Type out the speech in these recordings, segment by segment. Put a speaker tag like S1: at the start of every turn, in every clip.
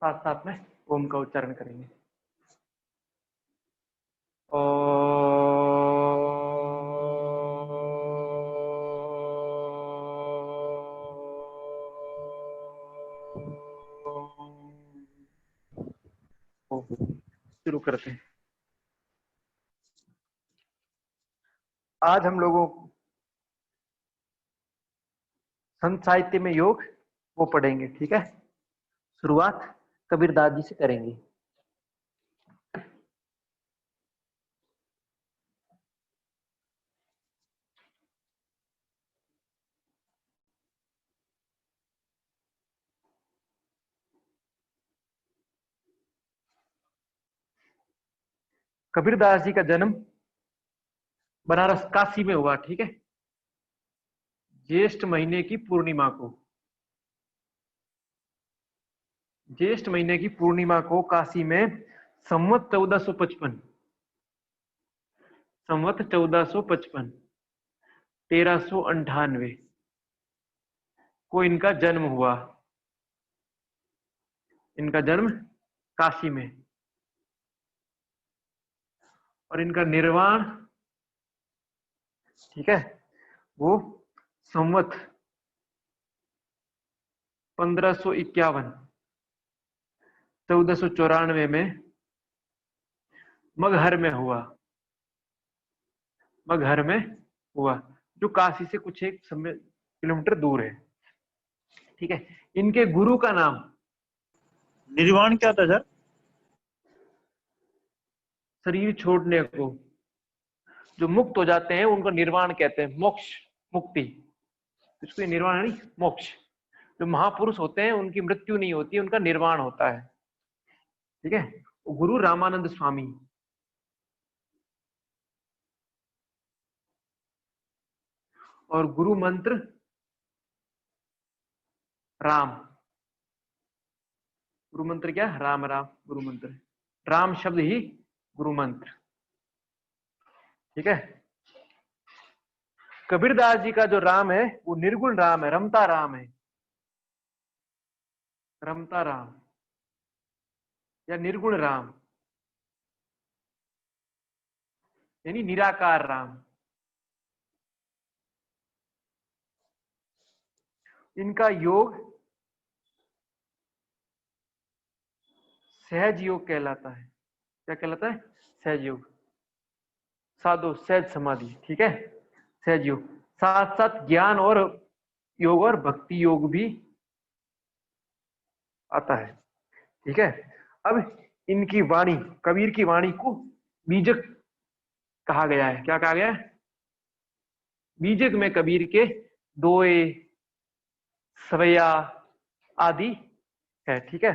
S1: साथ साथ में ओम का उच्चारण करेंगे। ओ शुरू करते हैं। आज हम लोगों संत साहित्य में योग वो पढ़ेंगे, ठीक है। शुरुआत कबीरदास जी से करेंगे। कबीरदास जी का जन्म बनारस काशी में हुआ, ठीक है, ज्येष्ठ महीने की पूर्णिमा को। ज्येष्ठ महीने की पूर्णिमा को काशी में संवत 1455 संवत 1455 1398 को इनका जन्म हुआ। इनका जन्म काशी में, और इनका निर्वाण, ठीक है, वो संवत 1551 1494 में मगहर में हुआ। मगहर में हुआ, जो काशी से कुछ एक किलोमीटर दूर है, ठीक है। इनके गुरु का नाम,
S2: निर्वाण क्या था सर?
S1: शरीर छोड़ने को जो मुक्त हो जाते हैं उनको निर्वाण कहते हैं, मोक्ष, मुक्ति। इसको निर्वाण नहीं, मोक्ष। जो महापुरुष होते हैं उनकी मृत्यु नहीं होती, उनका निर्वाण होता है, ठीक है। गुरु रामानंद स्वामी। और गुरु मंत्र राम। गुरु मंत्र क्या? राम राम गुरु मंत्र। राम शब्द ही गुरु मंत्र, ठीक है। कबीरदास जी का जो राम है वो निर्गुण राम है, रमता राम है, रमता राम या निर्गुण राम, यानी निराकार राम। इनका योग सहज योग कहलाता है। क्या कहलाता है? सहज योग, साधो सहज समाधि, ठीक है, सहज योग। साथ साथ ज्ञान और योग और भक्ति योग भी आता है, ठीक है। अब इनकी वाणी, कबीर की वाणी को बीजक कहा गया है। क्या कहा गया है? बीजक में कबीर के दोए, सवैया आदि है, ठीक है,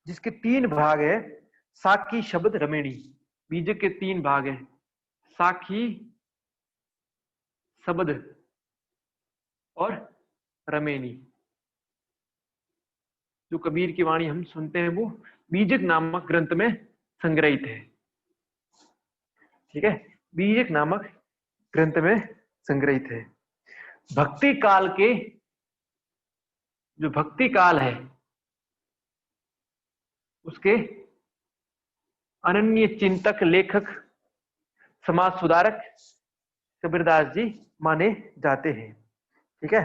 S1: जिसके 3 भाग है। साखी, शब्द, रमेणी। बीजक के 3 भाग है, साखी, शब्द और रमेणी। जो कबीर की वाणी हम सुनते हैं वो बीजक नामक ग्रंथ में संग्रहित है, ठीक है, बीजक नामक ग्रंथ में संग्रहित है। भक्ति काल के, जो भक्ति काल है उसके अनन्य चिंतक, लेखक, समाज सुधारक कबीरदास जी माने जाते हैं, ठीक है।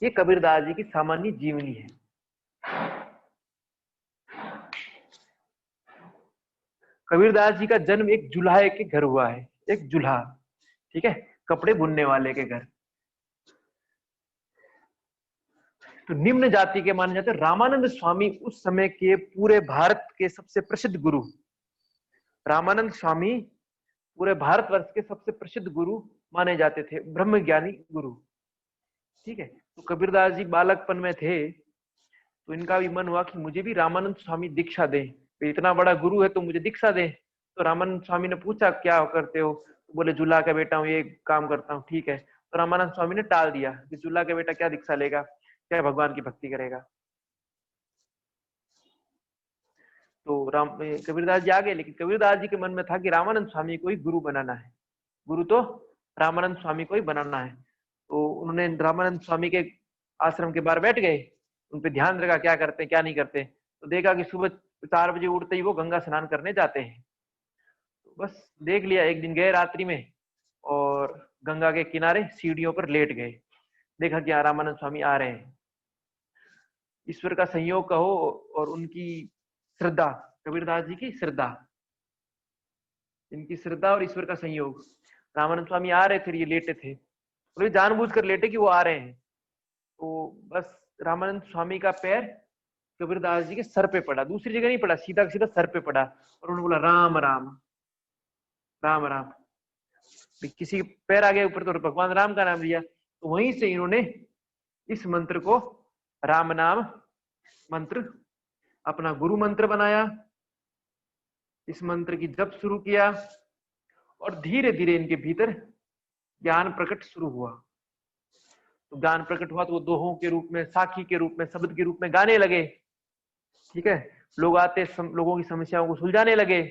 S1: ये कबीरदास जी की सामान्य जीवनी है। कबीरदास जी का जन्म एक जुल्हा के घर हुआ है, एक जुल्हा, ठीक है, कपड़े बुनने वाले के घर। तो निम्न जाति के माने जाते रामानंद स्वामी उस समय के पूरे भारत के सबसे प्रसिद्ध गुरु। रामानंद स्वामी पूरे भारतवर्ष के सबसे प्रसिद्ध गुरु माने जाते थे, ब्रह्मज्ञानी गुरु, ठीक है। तो कबीरदास जी बालकपन में थे तो इनका भी मन हुआ कि मुझे भी रामानंद स्वामी दीक्षा दें, तो इतना बड़ा गुरु है तो मुझे दीक्षा दें। तो रामानंद स्वामी ने पूछा क्या करते हो? तो बोले जुल्हा का बेटा हूँ, ये काम करता हूँ, ठीक है। तो रामानंद स्वामी ने टाल दिया कि जुल्हा का बेटा क्या दीक्षा लेगा, क्या भगवान की भक्ति करेगा। तो कबीरदास जी आ गए, लेकिन कबीरदास जी के मन में था कि रामानंद स्वामी को ही गुरु बनाना है, गुरु तो रामानंद स्वामी को ही बनाना है। तो उन्होंने रामानंद स्वामी के आश्रम के बाहर बैठ गए, उन पे ध्यान रखा क्या करते हैं क्या नहीं करते। तो देखा कि सुबह 4 बजे उठते ही वो गंगा स्नान करने जाते हैं। तो बस देख लिया, एक दिन गए रात्रि में और गंगा के किनारे सीढ़ियों पर लेट गए, देखा कि रामानंद स्वामी आ रहे हैं। ईश्वर का संयोग कहो और उनकी श्रद्धा, कबीरदास जी की श्रद्धा, इनकी श्रद्धा और ईश्वर का संयोग। रामानंद स्वामी आ रहे थे, ये लेटे थे और ये जानबूझकर लेटे कि वो आ रहे हैं। तो बस रामानंद स्वामी का पैर कबीरदास जी के सर पे पड़ा, दूसरी जगह नहीं पड़ा, सीधा सीधा सर पे पड़ा और उन्होंने बोला राम राम राम राम। किसी पैर आ गया ऊपर तो भगवान राम का नाम लिया। तो वहीं से इन्होंने इस मंत्र को राम नाम मंत्र अपना गुरु मंत्र बनाया, इस मंत्र की जप शुरू किया और धीरे धीरे इनके भीतर ज्ञान प्रकट शुरू हुआ। तो ज्ञान प्रकट हुआ तो वो दोहों के रूप में, साखी के रूप में, शब्द के रूप में गाने लगे। ठीक है, लोग आते लोगों की समस्याओं को सुलझाने लगे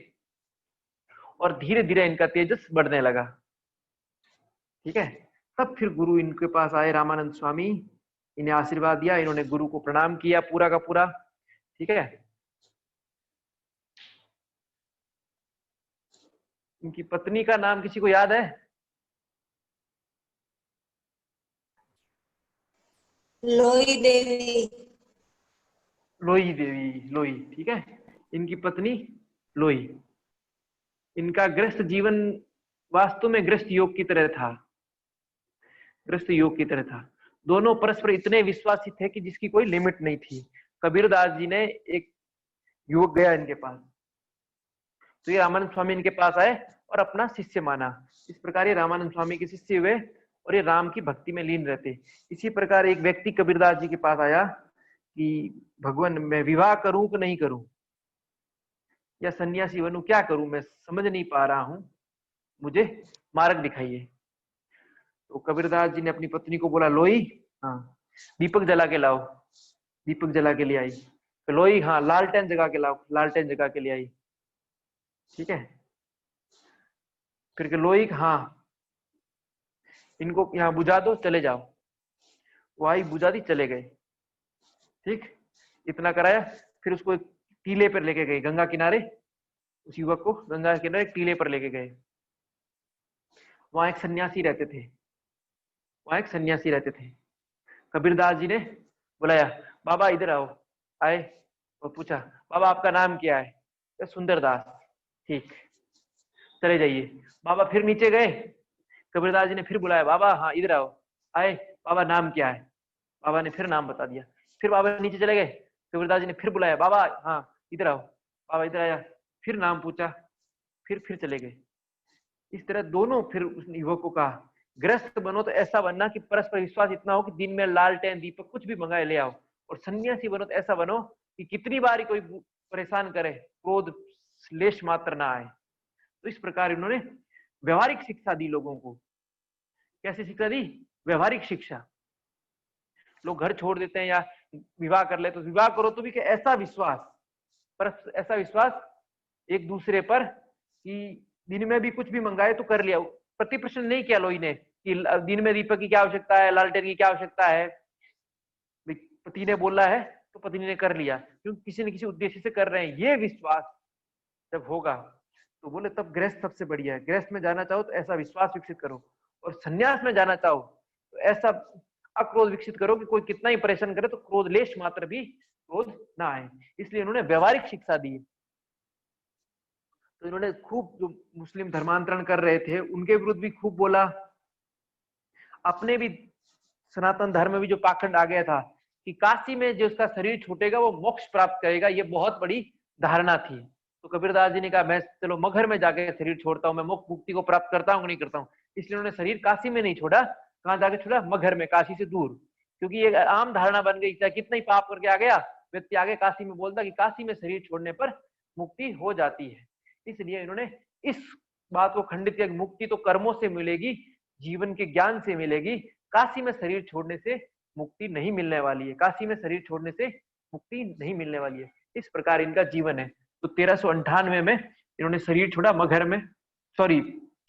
S1: और धीरे धीरे इनका तेजस बढ़ने लगा। ठीक है, तब फिर गुरु इनके पास आए, रामानंद स्वामी, इन्हें आशीर्वाद दिया, इन्होंने गुरु को प्रणाम किया पूरा का पूरा। ठीक है, इनकी पत्नी का नाम किसी को याद है?
S3: लोई देवी।
S1: लोई देवी, लोई। ठीक है, इनकी पत्नी लोई। इनका गृहस्थ जीवन वास्तव में गृहस्थ योग की तरह था, गृहस्थ योग की तरह था। दोनों परस्पर इतने विश्वासी थे कि जिसकी कोई लिमिट नहीं थी। कबीरदास जी ने, एक युवक गया इनके पास, तो ये रामानंद स्वामी इनके पास आए और अपना शिष्य माना। इस प्रकार ये रामानंद स्वामी के शिष्य हुए और ये राम की भक्ति में लीन रहते। इसी प्रकार एक व्यक्ति कबीरदास जी के पास आया कि भगवान, मैं विवाह करूं कि नहीं करूं, या सन्यासी बनूं, क्या करूं, मैं समझ नहीं पा रहा हूं, मुझे मार्ग दिखाइए। तो कबीरदास जी ने अपनी पत्नी को बोला, लोई, हाँ दीपक जला के लाओ। दीपक जला के ले आई। तो लोई, हाँ लालटेन जगा के लाओ। लालटेन जगा के ले आई। ठीक है, फिर लोई, हाँ इनको यहाँ बुझा दो, चले जाओ। वो आई, बुझा दी, चले गए। ठीक, इतना कराया। फिर उसको एक टीले पर लेके गए, गंगा किनारे, उस युवक को गंगा किनारे एक टीले पर लेके गए। वहां एक सन्यासी रहते थे, वहां एक सन्यासी रहते थे। कबीरदास जी ने बुलाया, बाबा इधर आओ। आए और पूछा, बाबा आपका नाम क्या है? तो सुंदरदास। ठीक, चले जाइए। बाबा फिर नीचे गए, कबीरदास जी ने फिर बुलाया, बाबा हाँ इधर आओ। आए, बाबा नाम क्या है? बाबा ने फिर नाम बता दिया। फिर बाबा नीचे चले गए, कबीरदास जी ने फिर बुलाया, बाबा हाँ इधर आओ। बाबा इधर आया, फिर नाम पूछा, फिर चले गए। इस तरह दोनों फिर उस युवक को कहा, ग्रस्त बनो तो ऐसा बनना कि परस्पर विश्वास इतना हो कि दिन में लालटेन दीपक कुछ भी मंगाए ले आओ। और सन्यासी बनो तो ऐसा बनो कि कितनी बार कोई परेशान करे, क्रोध लेश मात्र ना आए। तो इस प्रकार इन्होंने व्यवहारिक शिक्षा दी लोगों को। कैसी शिक्षा दी? व्यवहारिक शिक्षा। लोग घर छोड़ देते हैं या विवाह कर ले, तो विवाह करो तो भी ऐसा विश्वास, पर ऐसा विश्वास एक दूसरे पर कि दिन में भी कुछ भी मंगाए तो कर लिया। प्रति प्रश्न नहीं किया लोई ने कि दिन में दीपक की क्या आवश्यकता है, लालटेन की क्या आवश्यकता है। पति ने बोला है तो पत्नी ने कर लिया, क्योंकि किसी न किसी उद्देश्य से कर रहे हैं। ये विश्वास जब होगा तो बोले तब गृहस्थ सबसे बढ़िया है। गृहस्थ में जाना चाहो तो ऐसा विश्वास विकसित करो, और संन्यास में जाना चाहो तो ऐसा अक्रोध विकसित करो कि कोई कितना ही परेशान करे तो क्रोध लेश मात्र भी क्रोध ना आए। इसलिए इन्होंने व्यवहारिक शिक्षा दी। तो इन्होंने खूब, जो मुस्लिम धर्मांतरण कर रहे थे उनके विरुद्ध भी खूब बोला। अपने भी सनातन धर्म में भी जो पाखंड आ गया था कि काशी में जो उसका शरीर छूटेगा वो मोक्ष प्राप्त करेगा, ये बहुत बड़ी धारणा थी। तो कबीरदास जी ने कहा, मैं चलो मगहर में जाके शरीर छोड़ता हूँ, मैं मोक्ष मुक्ति को प्राप्त करता हूँ कि नहीं करता हूँ। इसलिए उन्होंने शरीर काशी में नहीं छोड़ा। कहाँ जाके छोड़ा? मगहर में, काशी से दूर। क्योंकि ये आम धारणा बन गई, चाहे कितना ही पाप करके आ गया व्यक्ति, आगे काशी में बोलता कि काशी में शरीर छोड़ने पर मुक्ति हो जाती है। इसलिए इन्होंने इस बात को खंडित किया कि मुक्ति तो कर्मों से मिलेगी, जीवन के ज्ञान से मिलेगी। काशी में शरीर छोड़ने से मुक्ति नहीं मिलने वाली है, काशी में शरीर छोड़ने से मुक्ति नहीं मिलने वाली है। इस प्रकार इनका जीवन है। तो 1398 में इन्होंने शरीर छोड़ा मगहर में, सॉरी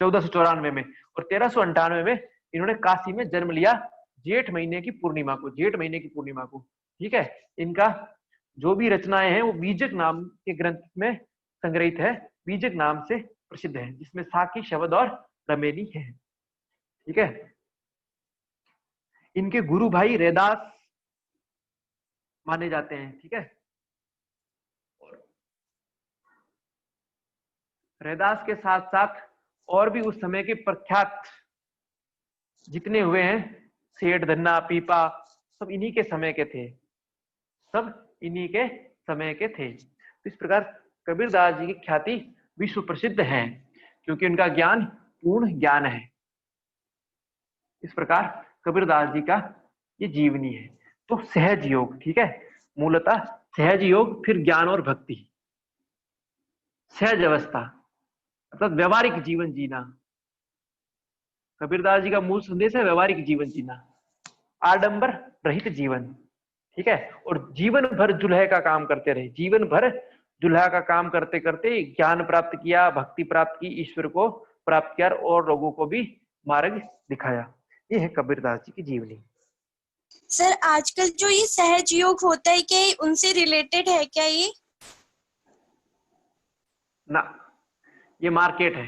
S1: 1494 में, और 1398 में इन्होंने काशी में जन्म लिया जेठ महीने की पूर्णिमा को, जेठ महीने की पूर्णिमा को। ठीक है। इनका जो भी रचनाएं हैं वो बीजक नाम के ग्रंथ में संग्रहित है, बीजक नाम से प्रसिद्ध है, जिसमें साकी, शबद और रमेली है। ठीक है। इनके गुरु भाई रैदास माने जाते हैं। ठीक है। रैदास के साथ साथ और भी उस समय के प्रख्यात जितने हुए हैं, सेठ, धन्ना, पीपा, सब इन्हीं के समय के थे, सब इन्हीं के समय के थे। तो इस प्रकार कबीरदास जी की ख्याति विश्व प्रसिद्ध है, क्योंकि उनका ज्ञान पूर्ण ज्ञान है। इस प्रकार कबीरदास जी का ये जीवनी है। तो सहज योग, ठीक है, मूलतः सहज योग, फिर ज्ञान और भक्ति, सहज अवस्था अर्थात व्यवहारिक जीवन जीना। कबीरदास जी का मूल संदेश है व्यवहारिक जीवन जीना, आडंबर रहित जीवन। ठीक है। और जीवन भर जुल्हे का काम करते रहे, जीवन भर जुल्हा का काम करते करते ज्ञान प्राप्त किया, भक्ति प्राप्त की, ईश्वर को प्राप्त किया और लोगों को भी मार्ग दिखाया। ये है कबीरदास जी की जीवनी।
S4: सर आजकल जो ये सहज योग होता है, क्या ये उनसे रिलेटेड है क्या ये?
S1: ना, ये मार्केट है,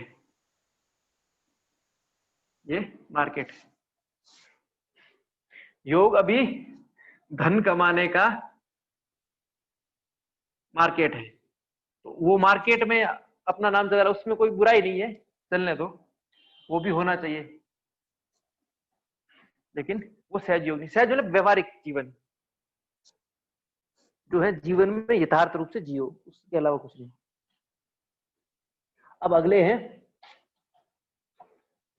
S1: ये मार्केट है। योग अभी धन कमाने का मार्केट है, तो वो मार्केट में अपना नाम चला, उसमें कोई बुराई नहीं है, चलने दो, वो भी होना चाहिए, लेकिन वो सहज योग नहीं। सहज मतलब व्यवहारिक जीवन जो है, जीवन में यथार्थ रूप से जियो, उसके अलावा कुछ नहीं। अब अगले हैं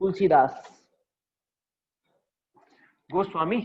S1: तुलसीदास गोस्वामी